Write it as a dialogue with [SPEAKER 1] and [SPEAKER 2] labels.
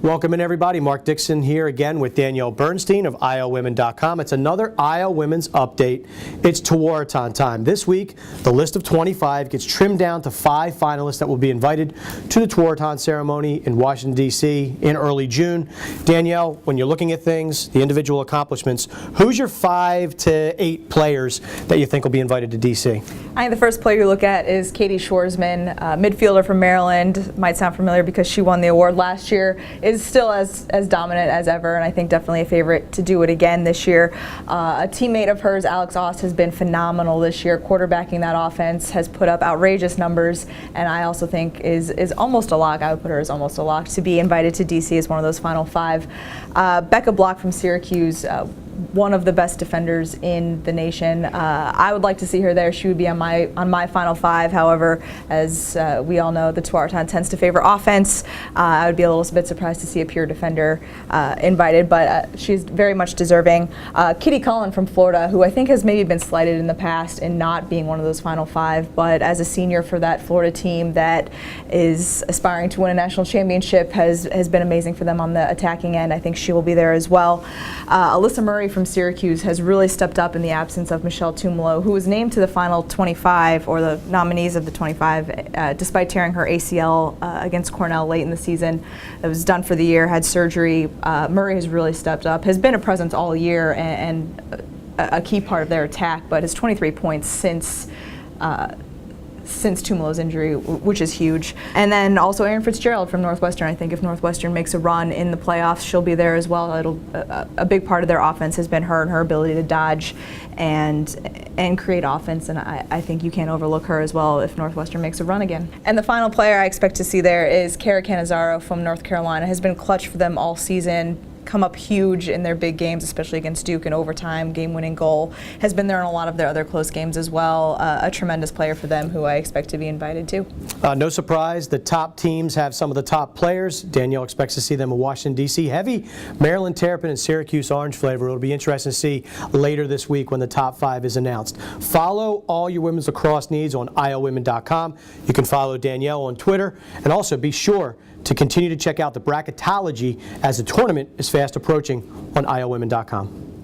[SPEAKER 1] Welcome in, everybody. Mark Dixon here again with Danielle Bernstein of ILWomen.com. It's another ILWomen's update. It's Tewaaraton time. This week, the list of 25 gets trimmed down to 5 finalists that will be invited to the Tewaaraton ceremony in Washington, D.C. in early June. Danielle, when you're looking at things, the individual accomplishments, who's your 5 to 8 players that you think will be invited to D.C.?
[SPEAKER 2] I think the first player you look at is Katie Shoresman, midfielder from Maryland. Might sound familiar because she won the award last year. Is still as dominant as ever, and I think definitely a favorite to do it again this year. A teammate of hers, Alex Ost, has been phenomenal this year, quarterbacking that offense, has put up outrageous numbers, and I also think is almost a lock. I would put her as almost a lock to be invited to DC as one of those final 5. Becca Block from Syracuse, one of the best defenders in the nation. I would like to see her there. She would be on my final 5. However, as we all know, the Tewaaraton tends to favor offense. I would be a little bit surprised to see a pure defender invited, but she's very much deserving. Kitty Cullen from Florida, who I think has maybe been slighted in the past in not being one of those final 5, but as a senior for that Florida team that is aspiring to win a national championship, has been amazing for them on the attacking end. I think she will be there as well. Alyssa Murray from Syracuse has really stepped up in the absence of Michelle Tumalo, who was named to the final 25, or the nominees of the 25, despite tearing her ACL against Cornell late in the season. It was done for the year, had surgery. Murray has really stepped up, has been a presence all year and a key part of their attack, but has 23 points since Tumalo's injury, which is huge. And then also Erin Fitzgerald from Northwestern. I think if Northwestern makes a run in the playoffs, she'll be there as well. A big part of their offense has been her and her ability to dodge and create offense, and I think you can't overlook her as well if Northwestern makes a run again. And the final player I expect to see there is Kara Cannizzaro from North Carolina. Has been clutch for them all season, come up huge in their big games, especially against Duke in overtime, game-winning goal. Has been there in a lot of their other close games as well. A tremendous player for them who I expect to be invited too.
[SPEAKER 1] No surprise, the top teams have some of the top players. Danielle expects to see them in Washington, D.C. Heavy Maryland Terrapin and Syracuse Orange flavor. It'll be interesting to see later this week when the top 5 is announced. Follow all your women's lacrosse needs on ILWomen.com. You can follow Danielle on Twitter, and also be sure to continue to check out the bracketology as the tournament is fast approaching on ILWomen.com.